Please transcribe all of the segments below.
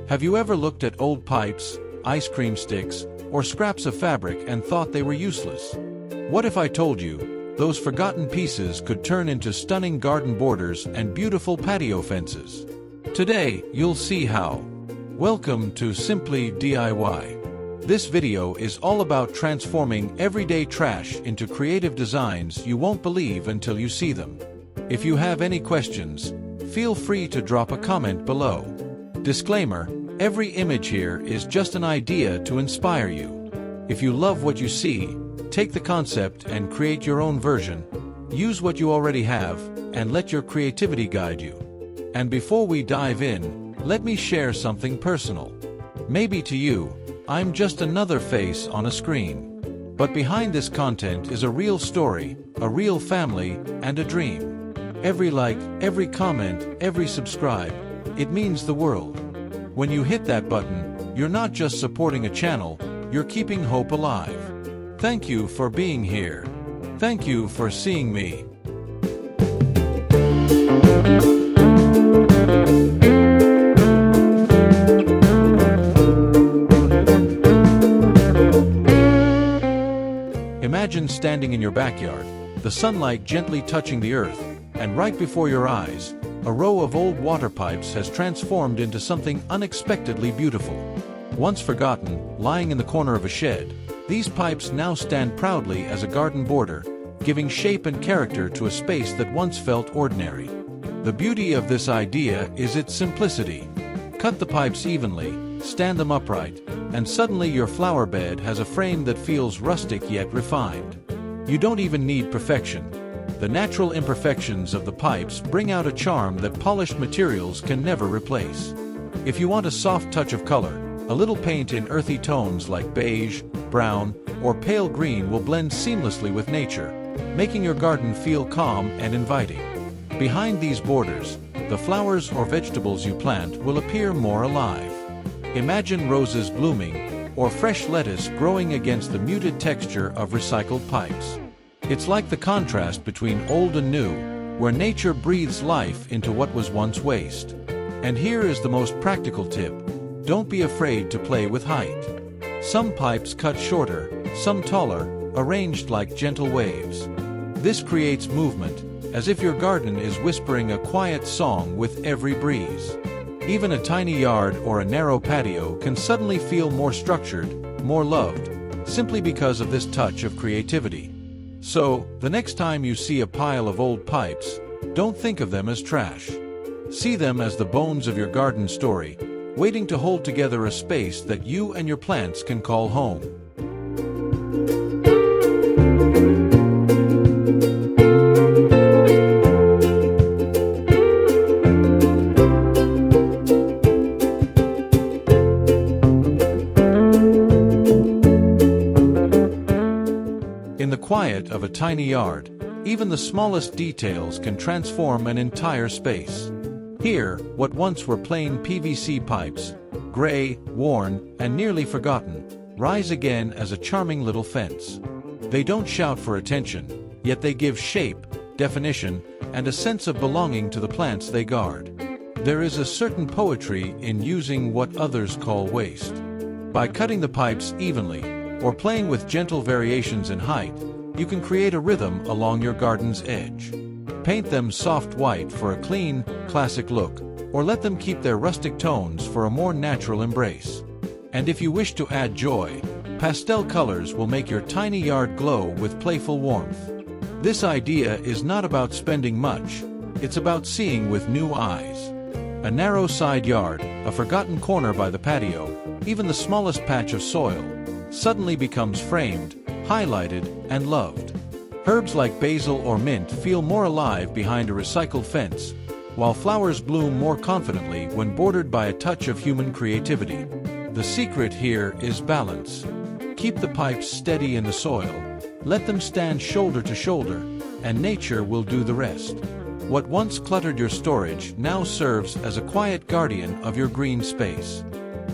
Have you ever looked at old pipes, ice cream sticks, or scraps of fabric and thought they were useless? What if I told you, those forgotten pieces could turn into stunning garden borders and beautiful patio fences? Today, you'll see how. Welcome to Simply DIY. This video is all about transforming everyday trash into creative designs you won't believe until you see them. If you have any questions, feel free to drop a comment below. Disclaimer: every image here is just an idea to inspire you. If you love what you see, take the concept and create your own version. Use what you already have, and let your creativity guide you. And before we dive in, let me share something personal. Maybe to you, I'm just another face on a screen. But behind this content is a real story, a real family, and a dream. Every like, every comment, every subscribe, it means the world. When you hit that button, you're not just supporting a channel, you're keeping hope alive. Thank you for being here. Thank you for seeing me. Imagine standing in your backyard, the sunlight gently touching the earth, and right before your eyes, a row of old water pipes has transformed into something unexpectedly beautiful. Once forgotten, lying in the corner of a shed, these pipes now stand proudly as a garden border, giving shape and character to a space that once felt ordinary. The beauty of this idea is its simplicity. Cut the pipes evenly, stand them upright, and suddenly your flower bed has a frame that feels rustic yet refined. You don't even need perfection. The natural imperfections of the pipes bring out a charm that polished materials can never replace. If you want a soft touch of color, a little paint in earthy tones like beige, brown, or pale green will blend seamlessly with nature, making your garden feel calm and inviting. Behind these borders, the flowers or vegetables you plant will appear more alive. Imagine roses blooming, or fresh lettuce growing against the muted texture of recycled pipes. It's like the contrast between old and new, where nature breathes life into what was once waste. And here is the most practical tip: don't be afraid to play with height. Some pipes cut shorter, some taller, arranged like gentle waves. This creates movement, as if your garden is whispering a quiet song with every breeze. Even a tiny yard or a narrow patio can suddenly feel more structured, more loved, simply because of this touch of creativity. So, the next time you see a pile of old pipes, don't think of them as trash. See them as the bones of your garden story, waiting to hold together a space that you and your plants can call home. In the quiet of a tiny yard, even the smallest details can transform an entire space. Here, what once were plain PVC pipes, gray, worn, and nearly forgotten, rise again as a charming little fence. They don't shout for attention, yet they give shape, definition, and a sense of belonging to the plants they guard. There is a certain poetry in using what others call waste. By cutting the pipes evenly, or playing with gentle variations in height, you can create a rhythm along your garden's edge. Paint them soft white for a clean, classic look, or let them keep their rustic tones for a more natural embrace. And if you wish to add joy, pastel colors will make your tiny yard glow with playful warmth. This idea is not about spending much, it's about seeing with new eyes. A narrow side yard, a forgotten corner by the patio, even the smallest patch of soil, suddenly becomes framed, highlighted, and loved. Herbs like basil or mint feel more alive behind a recycled fence, while flowers bloom more confidently when bordered by a touch of human creativity. The secret here is balance. Keep the pipes steady in the soil, let them stand shoulder to shoulder, and nature will do the rest. What once cluttered your storage now serves as a quiet guardian of your green space.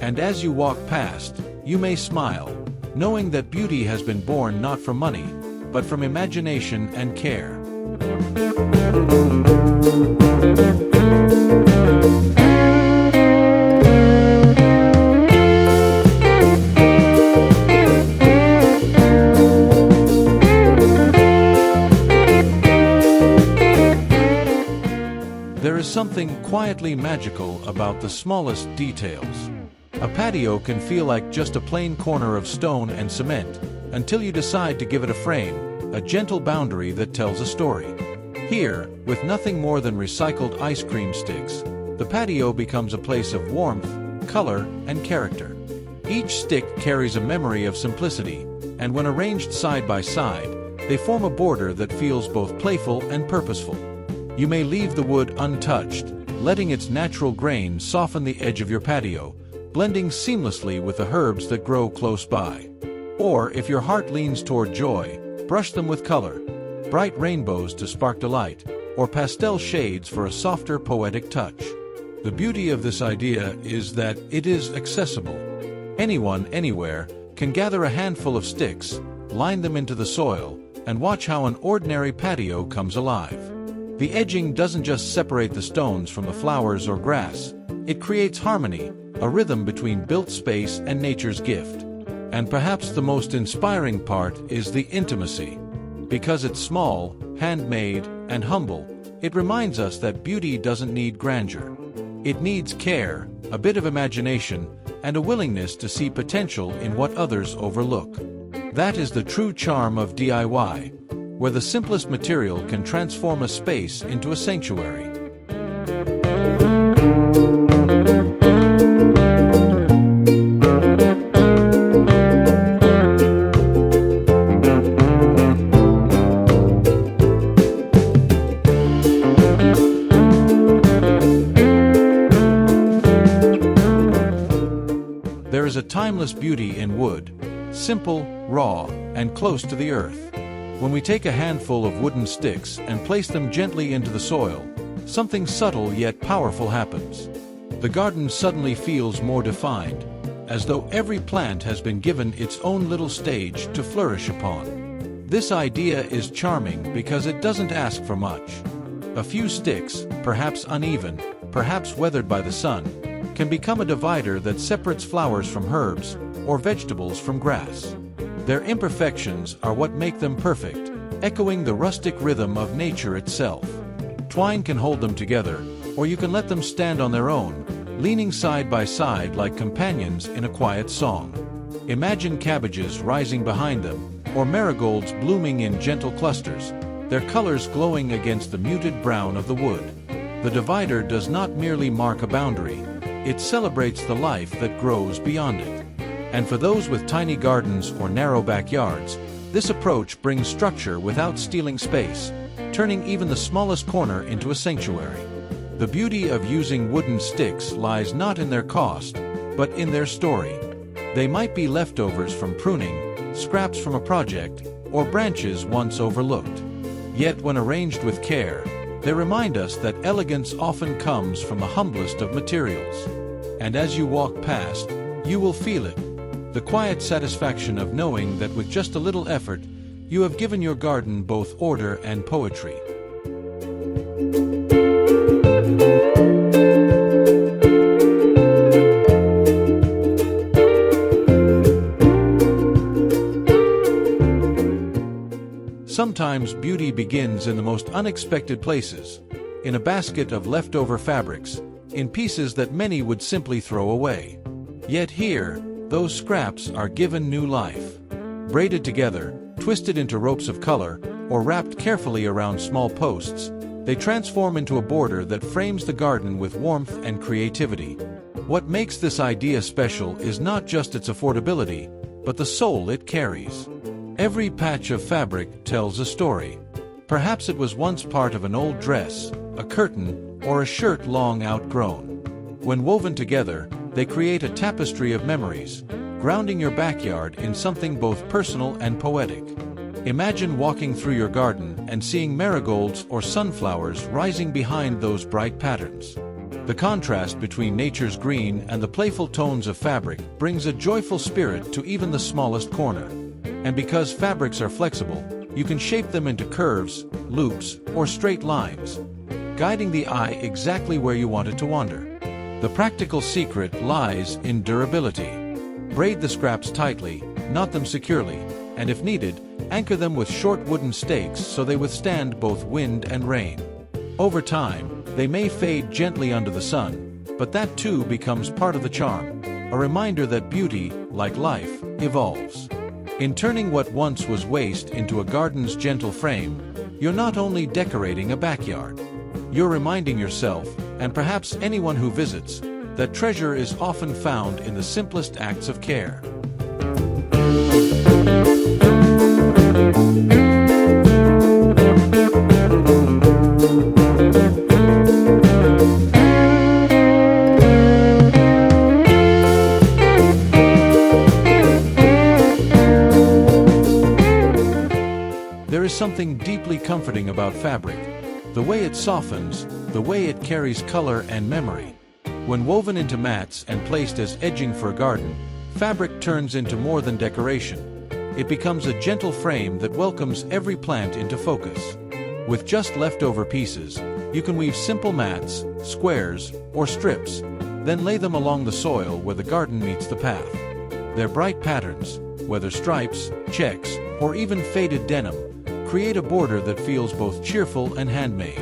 And as you walk past, you may smile, knowing that beauty has been born not from money, but from imagination and care. something quietly magical about the smallest details. A patio can feel like just a plain corner of stone and cement, until you decide to give it a frame, a gentle boundary that tells a story. Here, with nothing more than recycled ice cream sticks, the patio becomes a place of warmth, color, and character. Each stick carries a memory of simplicity, and when arranged side by side, they form a border that feels both playful and purposeful. You may leave the wood untouched, letting its natural grain soften the edge of your patio, blending seamlessly with the herbs that grow close by. Or, if your heart leans toward joy, brush them with color, bright rainbows to spark delight, or pastel shades for a softer, poetic touch. The beauty of this idea is that it is accessible. Anyone, anywhere, can gather a handful of sticks, line them into the soil, and watch how an ordinary patio comes alive. The edging doesn't just separate the stones from the flowers or grass, it creates harmony, a rhythm between built space and nature's gift. And perhaps the most inspiring part is the intimacy. Because it's small, handmade, and humble, it reminds us that beauty doesn't need grandeur. It needs care, a bit of imagination, and a willingness to see potential in what others overlook. That is the true charm of DIY, where the simplest material can transform a space into a sanctuary. There is a timeless beauty in wood, simple, raw, and close to the earth. When we take a handful of wooden sticks and place them gently into the soil, something subtle yet powerful happens. The garden suddenly feels more defined, as though every plant has been given its own little stage to flourish upon. This idea is charming because it doesn't ask for much. A few sticks, perhaps uneven, perhaps weathered by the sun, can become a divider that separates flowers from herbs, or vegetables from grass. Their imperfections are what make them perfect, echoing the rustic rhythm of nature itself. Twine can hold them together, or you can let them stand on their own, leaning side by side like companions in a quiet song. Imagine cabbages rising behind them, or marigolds blooming in gentle clusters, their colors glowing against the muted brown of the wood. The divider does not merely mark a boundary, it celebrates the life that grows beyond it. And for those with tiny gardens or narrow backyards, this approach brings structure without stealing space, turning even the smallest corner into a sanctuary. The beauty of using wooden sticks lies not in their cost, but in their story. They might be leftovers from pruning, scraps from a project, or branches once overlooked. Yet when arranged with care, they remind us that elegance often comes from the humblest of materials. And as you walk past, you will feel it. The quiet satisfaction of knowing that with just a little effort, you have given your garden both order and poetry. Sometimes beauty begins in the most unexpected places, in a basket of leftover fabrics, in pieces that many would simply throw away. Yet here, those scraps are given new life. Braided together, twisted into ropes of color, or wrapped carefully around small posts, they transform into a border that frames the garden with warmth and creativity. What makes this idea special is not just its affordability, but the soul it carries. Every patch of fabric tells a story. Perhaps it was once part of an old dress, a curtain, or a shirt long outgrown. When woven together, they create a tapestry of memories, grounding your backyard in something both personal and poetic. Imagine walking through your garden and seeing marigolds or sunflowers rising behind those bright patterns. The contrast between nature's green and the playful tones of fabric brings a joyful spirit to even the smallest corner. And because fabrics are flexible, you can shape them into curves, loops, or straight lines, guiding the eye exactly where you want it to wander. The practical secret lies in durability. Braid the scraps tightly, knot them securely, and if needed, anchor them with short wooden stakes so they withstand both wind and rain. Over time, They may fade gently under the sun, but that too becomes part of the charm, a reminder that beauty, like life, evolves. In turning what once was waste into a garden's gentle frame, you're not only decorating a backyard. You're reminding yourself, and perhaps anyone who visits, that treasure is often found in the simplest acts of care. There is something deeply comforting about fabric, the way it softens, the way it carries color and memory. When woven into mats and placed as edging for a garden, fabric turns into more than decoration. It becomes a gentle frame that welcomes every plant into focus. With just leftover pieces, you can weave simple mats, squares, or strips, then lay them along the soil where the garden meets the path. Their bright patterns, whether stripes, checks, or even faded denim, create a border that feels both cheerful and handmade.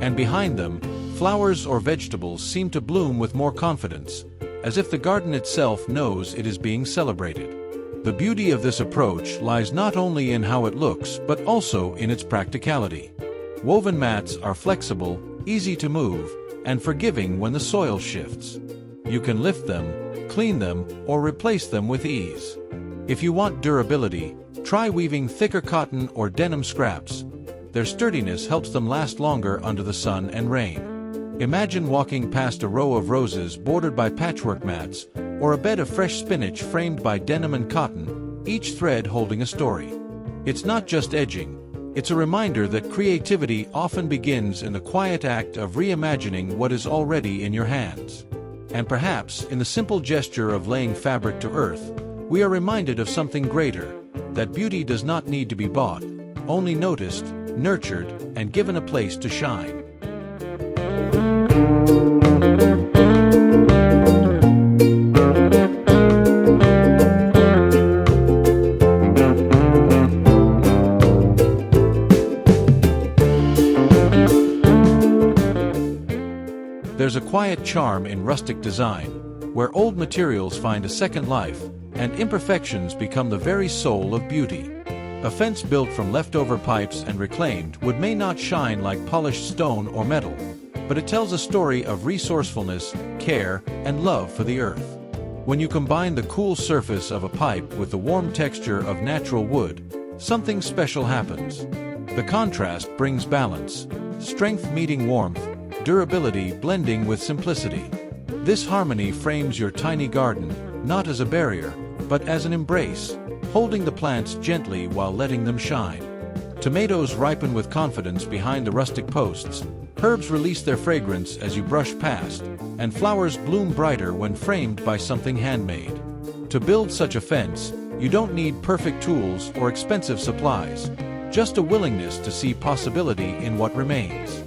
And behind them, flowers or vegetables seem to bloom with more confidence, as if the garden itself knows it is being celebrated. The beauty of this approach lies not only in how it looks, but also in its practicality. Woven mats are flexible, easy to move, and forgiving when the soil shifts. You can lift them, clean them, or replace them with ease. If you want durability, try weaving thicker cotton or denim scraps. Their sturdiness helps them last longer under the sun and rain. Imagine walking past a row of roses bordered by patchwork mats, or a bed of fresh spinach framed by denim and cotton, each thread holding a story. It's not just edging, it's a reminder that creativity often begins in the quiet act of reimagining what is already in your hands. And perhaps, in the simple gesture of laying fabric to earth, we are reminded of something greater, that beauty does not need to be bought, only noticed, nurtured, and given a place to shine. There's a quiet charm in rustic design, where old materials find a second life, and imperfections become the very soul of beauty. A fence built from leftover pipes and reclaimed wood may not shine like polished stone or metal, but it tells a story of resourcefulness, care, and love for the earth. When you combine the cool surface of a pipe with the warm texture of natural wood, something special happens. The contrast brings balance, strength meeting warmth, durability blending with simplicity. This harmony frames your tiny garden, not as a barrier, but as an embrace, holding the plants gently while letting them shine. Tomatoes ripen with confidence behind the rustic posts, herbs release their fragrance as you brush past, and flowers bloom brighter when framed by something handmade. To build such a fence, you don't need perfect tools or expensive supplies, just a willingness to see possibility in what remains.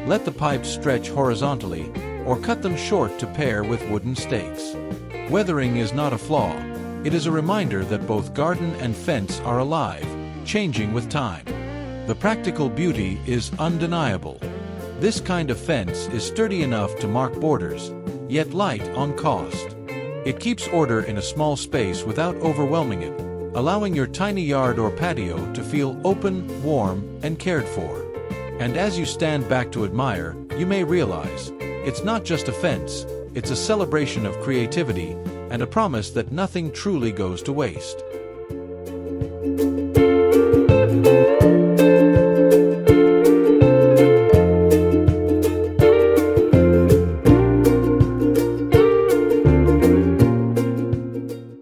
Let the pipes stretch horizontally, or cut them short to pair with wooden stakes. Weathering is not a flaw. It is a reminder that both garden and fence are alive, changing with time. The practical beauty is undeniable. This kind of fence is sturdy enough to mark borders, yet light on cost. It keeps order in a small space without overwhelming it, allowing your tiny yard or patio to feel open, warm, and cared for. And as you stand back to admire, you may realize, it's not just a fence, it's a celebration of creativity, and a promise that nothing truly goes to waste.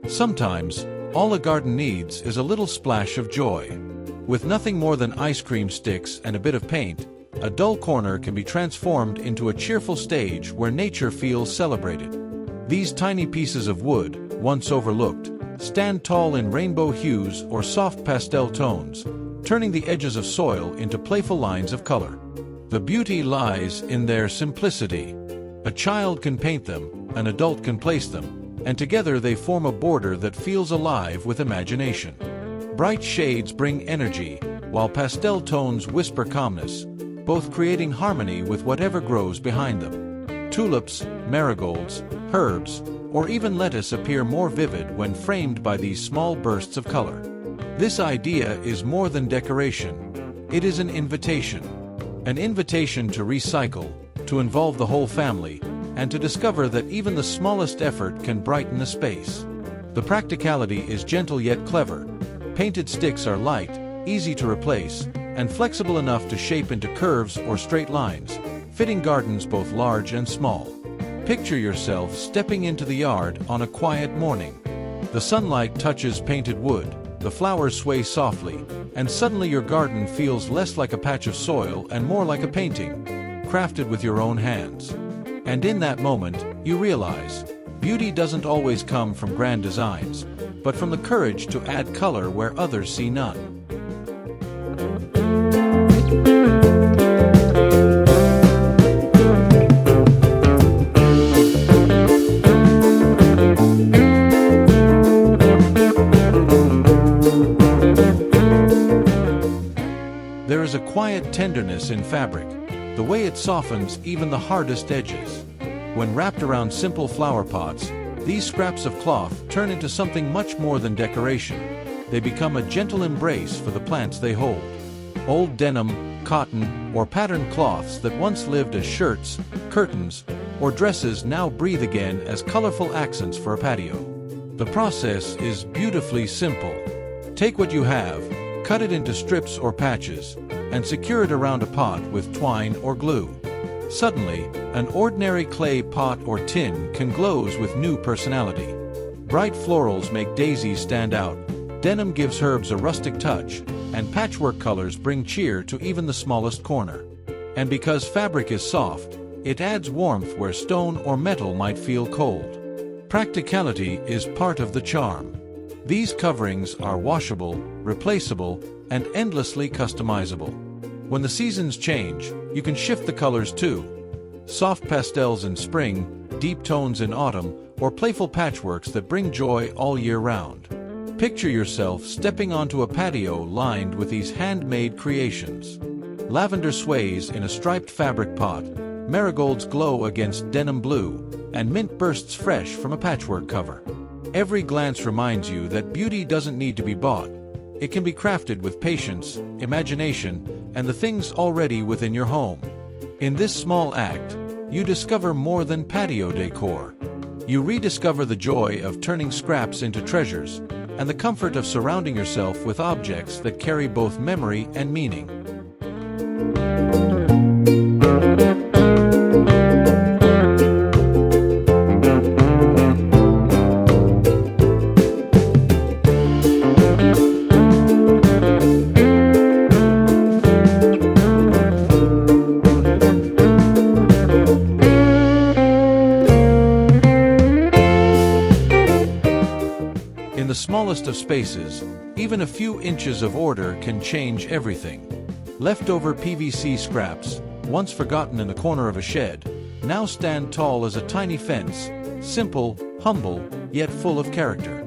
Sometimes, all a garden needs is a little splash of joy. With nothing more than ice cream sticks and a bit of paint, a dull corner can be transformed into a cheerful stage where nature feels celebrated. These tiny pieces of wood, once overlooked, stand tall in rainbow hues or soft pastel tones, turning the edges of soil into playful lines of color. The beauty lies in their simplicity. A child can paint them, an adult can place them, and together they form a border that feels alive with imagination. Bright shades bring energy, while pastel tones whisper calmness, both creating harmony with whatever grows behind them. Tulips, marigolds, herbs, or even lettuce appear more vivid when framed by these small bursts of color. This idea is more than decoration. It is an invitation. An invitation to recycle, to involve the whole family, and to discover that even the smallest effort can brighten a space. The practicality is gentle yet clever. Painted sticks are light, easy to replace, and flexible enough to shape into curves or straight lines, fitting gardens both large and small. Picture yourself stepping into the yard on a quiet morning. The sunlight touches painted wood, the flowers sway softly, and suddenly your garden feels less like a patch of soil and more like a painting, crafted with your own hands. And in that moment, you realize, beauty doesn't always come from grand designs, but from the courage to add color where others see none. There is a quiet tenderness in fabric, the way it softens even the hardest edges. When wrapped around simple flower pots, these scraps of cloth turn into something much more than decoration. They become a gentle embrace for the plants they hold. Old denim, cotton, or patterned cloths that once lived as shirts, curtains, or dresses now breathe again as colorful accents for a patio. The process is beautifully simple. Take what you have, cut it into strips or patches, and secure it around a pot with twine or glue. Suddenly, an ordinary clay pot or tin can glow with new personality. Bright florals make daisies stand out, denim gives herbs a rustic touch, and patchwork colors bring cheer to even the smallest corner. And because fabric is soft, it adds warmth where stone or metal might feel cold. Practicality is part of the charm. These coverings are washable, replaceable, and endlessly customizable. When the seasons change, you can shift the colors too. Soft pastels in spring, deep tones in autumn, or playful patchworks that bring joy all year round. Picture yourself stepping onto a patio lined with these handmade creations. Lavender sways in a striped fabric pot, marigolds glow against denim blue, and mint bursts fresh from a patchwork cover. Every glance reminds you that beauty doesn't need to be bought. It can be crafted with patience, imagination, and the things already within your home. In this small act, you discover more than patio decor. You rediscover the joy of turning scraps into treasures, and the comfort of surrounding yourself with objects that carry both memory and meaning. In the smallest of spaces, even a few inches of order can change everything. Leftover PVC scraps, once forgotten in the corner of a shed, now stand tall as a tiny fence, simple, humble, yet full of character.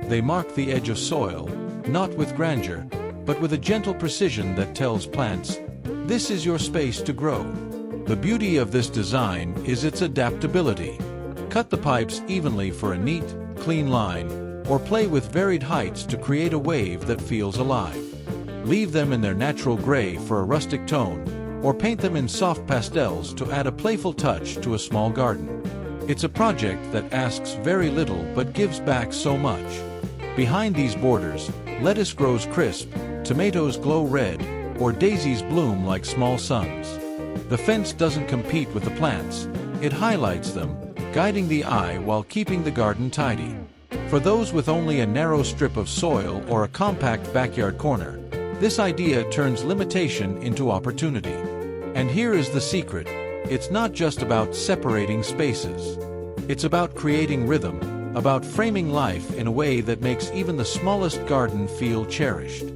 They mark the edge of soil, not with grandeur, but with a gentle precision that tells plants, this is your space to grow. The beauty of this design is its adaptability. Cut the pipes evenly for a neat, clean line, or play with varied heights to create a wave that feels alive. Leave them in their natural gray for a rustic tone, or paint them in soft pastels to add a playful touch to a small garden. It's a project that asks very little but gives back so much. Behind these borders, lettuce grows crisp, tomatoes glow red, or daisies bloom like small suns. The fence doesn't compete with the plants, it highlights them, guiding the eye while keeping the garden tidy. For those with only a narrow strip of soil or a compact backyard corner, this idea turns limitation into opportunity. And here is the secret. It's not just about separating spaces. It's about creating rhythm, about framing life in a way that makes even the smallest garden feel cherished.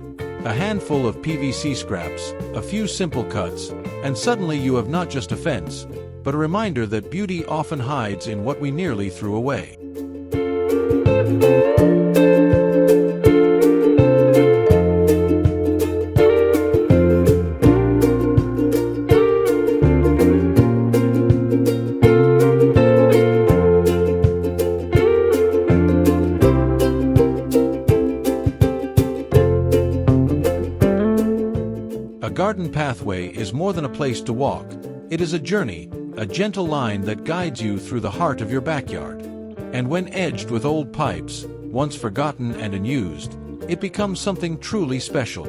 A handful of PVC scraps, a few simple cuts, and suddenly you have not just a fence, but a reminder that beauty often hides in what we nearly threw away. garden pathway is more than a place to walk. It is a journey, a gentle line that guides you through the heart of your backyard. And when edged with old pipes, once forgotten and unused, it becomes something truly special.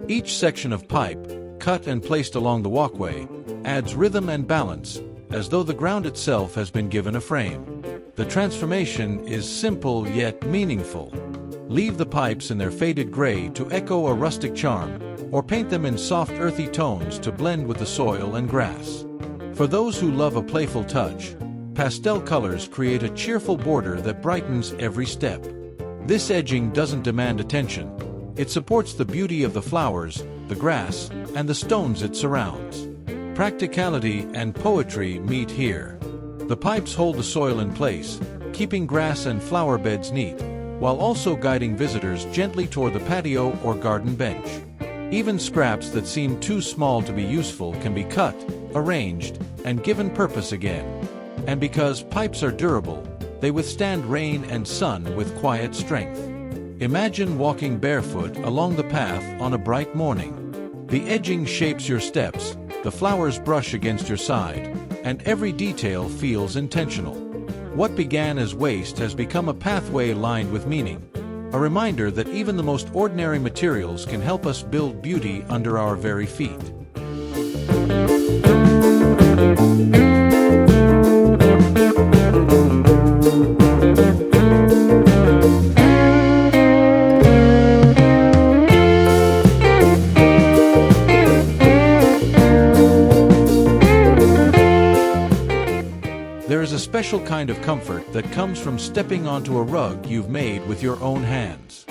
Each section of pipe, cut and placed along the walkway, adds rhythm and balance, as though the ground itself has been given a frame. The transformation is simple yet meaningful. Leave the pipes in their faded gray to echo a rustic charm, or paint them in soft earthy tones to blend with the soil and grass. For those who love a playful touch, pastel colors create a cheerful border that brightens every step. This edging doesn't demand attention. It supports the beauty of the flowers, the grass, and the stones it surrounds. Practicality and poetry meet here. The pipes hold the soil in place, keeping grass and flower beds neat, while also guiding visitors gently toward the patio or garden bench. Even scraps that seem too small to be useful can be cut, arranged, and given purpose again. And because pipes are durable, they withstand rain and sun with quiet strength. Imagine walking barefoot along the path on a bright morning. The edging shapes your steps, the flowers brush against your side, and every detail feels intentional. What began as waste has become a pathway lined with meaning, a reminder that even the most ordinary materials can help us build beauty under our very feet. There is a special kind of comfort that comes from stepping onto a rug you've made with your own hands.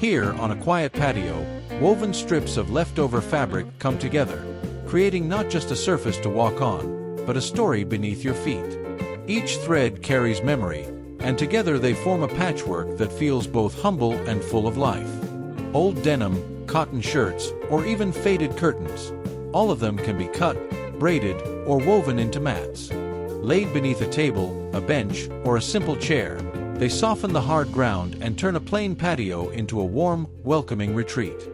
Here, on a quiet patio, woven strips of leftover fabric come together, creating not just a surface to walk on, but a story beneath your feet. Each thread carries memory, and together they form a patchwork that feels both humble and full of life. Old denim, cotton shirts, or even faded curtains, all of them can be cut, braided, or woven into mats. Laid beneath a table, a bench, or a simple chair, they soften the hard ground and turn a plain patio into a warm, welcoming retreat.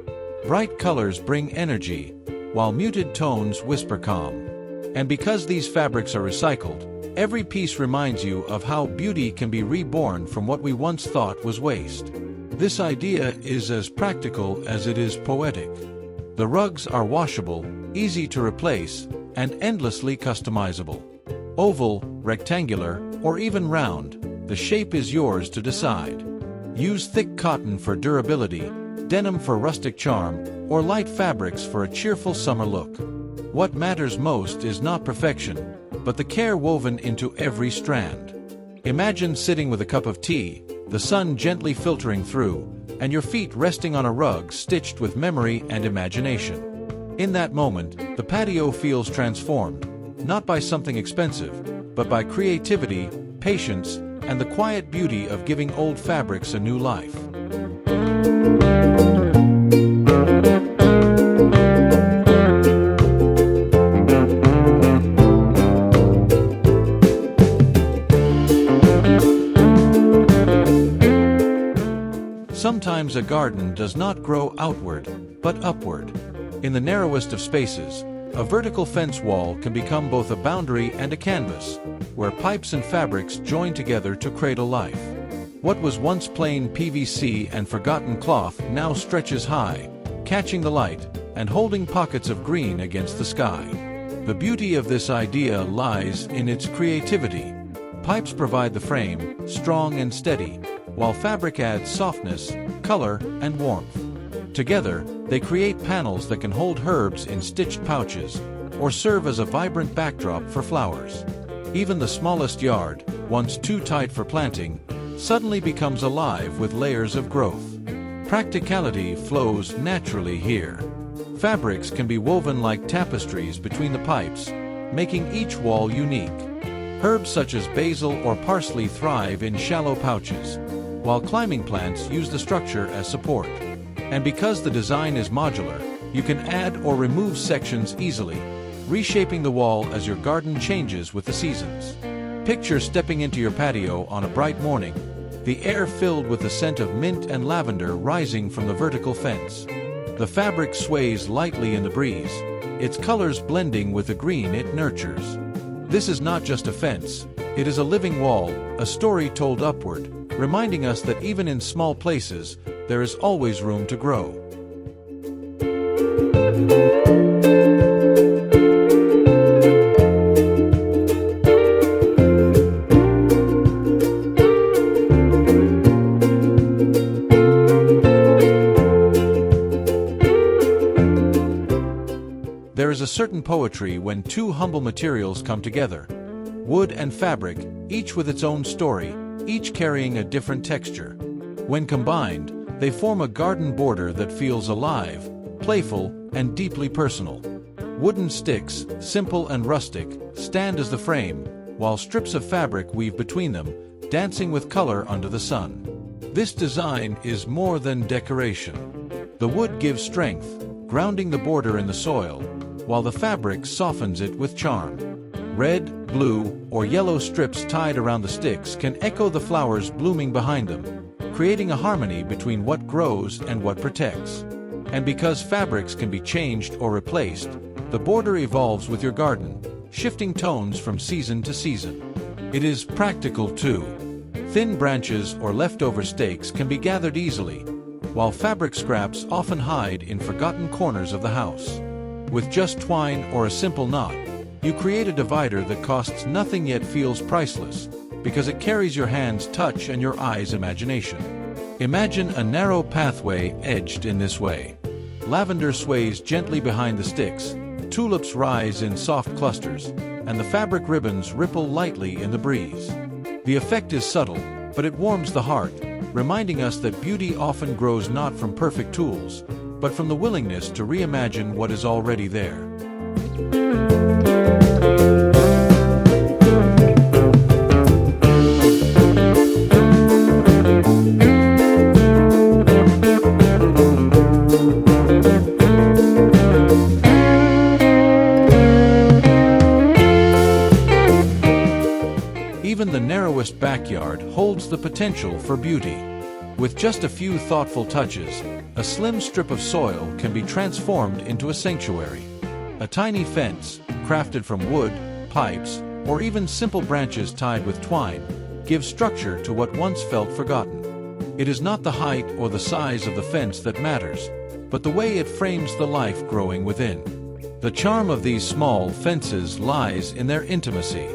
Bright colors bring energy, while muted tones whisper calm. And because these fabrics are recycled, every piece reminds you of how beauty can be reborn from what we once thought was waste. This idea is as practical as it is poetic. The rugs are washable, easy to replace, and endlessly customizable. Oval, rectangular, or even round, the shape is yours to decide. Use thick cotton for durability, denim for rustic charm, or light fabrics for a cheerful summer look. What matters most is not perfection, but the care woven into every strand. Imagine sitting with a cup of tea, the sun gently filtering through, and your feet resting on a rug stitched with memory and imagination. In that moment, the patio feels transformed, not by something expensive, but by creativity, patience, and the quiet beauty of giving old fabrics a new life. Sometimes a garden does not grow outward, but upward. In the narrowest of spaces, a vertical fence wall can become both a boundary and a canvas, where pipes and fabrics join together to cradle life. What was once plain PVC and forgotten cloth now stretches high, catching the light and holding pockets of green against the sky. The beauty of this idea lies in its creativity. Pipes provide the frame, strong and steady, while fabric adds softness, color, and warmth. Together, they create panels that can hold herbs in stitched pouches, or serve as a vibrant backdrop for flowers. Even the smallest yard, once too tight for planting, suddenly becomes alive with layers of growth. Practicality flows naturally here. Fabrics can be woven like tapestries between the pipes, making each wall unique. Herbs such as basil or parsley thrive in shallow pouches, while climbing plants use the structure as support. And because the design is modular, you can add or remove sections easily, reshaping the wall as your garden changes with the seasons. Picture stepping into your patio on a bright morning, the air filled with the scent of mint and lavender rising from the vertical fence. The fabric sways lightly in the breeze, its colors blending with the green it nurtures. This is not just a fence, it is a living wall, a story told upward, reminding us that even in small places, there is always room to grow. There is a certain poetry when two humble materials come together. Wood and fabric, each with its own story, each carrying a different texture. When combined, they form a garden border that feels alive, playful, and deeply personal. Wooden sticks, simple and rustic, stand as the frame, while strips of fabric weave between them, dancing with color under the sun. This design is more than decoration. The wood gives strength, grounding the border in the soil, while the fabric softens it with charm. Red, blue, or yellow strips tied around the sticks can echo the flowers blooming behind them, creating a harmony between what grows and what protects. And because fabrics can be changed or replaced, the border evolves with your garden, shifting tones from season to season. It is practical too. Thin branches or leftover stakes can be gathered easily, while fabric scraps often hide in forgotten corners of the house. With just twine or a simple knot, you create a divider that costs nothing yet feels priceless, because it carries your hand's touch and your eye's imagination. Imagine a narrow pathway edged in this way. Lavender sways gently behind the sticks, tulips rise in soft clusters, and the fabric ribbons ripple lightly in the breeze. The effect is subtle, but it warms the heart, reminding us that beauty often grows not from perfect tools, but from the willingness to reimagine what is already there. Even the narrowest backyard holds the potential for beauty. With just a few thoughtful touches, a slim strip of soil can be transformed into a sanctuary. A tiny fence, crafted from wood, pipes, or even simple branches tied with twine, gives structure to what once felt forgotten. It is not the height or the size of the fence that matters, but the way it frames the life growing within. The charm of these small fences lies in their intimacy.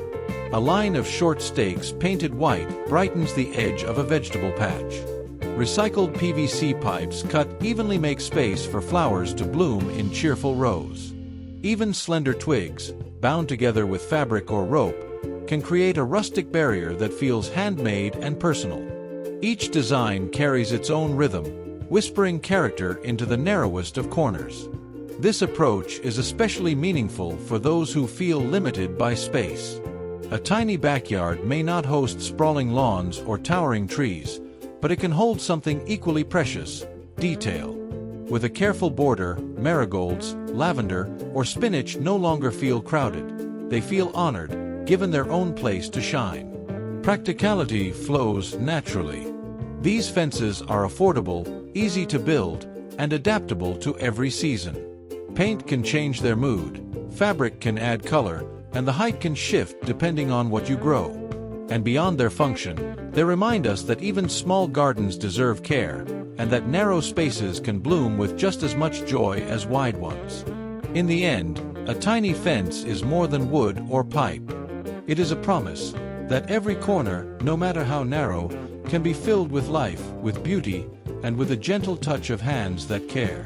A line of short stakes painted white brightens the edge of a vegetable patch. Recycled PVC pipes cut evenly make space for flowers to bloom in cheerful rows. Even slender twigs, bound together with fabric or rope, can create a rustic barrier that feels handmade and personal. Each design carries its own rhythm, whispering character into the narrowest of corners. This approach is especially meaningful for those who feel limited by space. A tiny backyard may not host sprawling lawns or towering trees, but it can hold something equally precious: detail. With a careful border, marigolds, lavender, or spinach no longer feel crowded. They feel honored, given their own place to shine. Practicality flows naturally. These fences are affordable, easy to build, and adaptable to every season. Paint can change their mood, fabric can add color, and the height can shift depending on what you grow. And beyond their function, they remind us that even small gardens deserve care, and that narrow spaces can bloom with just as much joy as wide ones. In the end, a tiny fence is more than wood or pipe. It is a promise that every corner, no matter how narrow, can be filled with life, with beauty, and with a gentle touch of hands that care.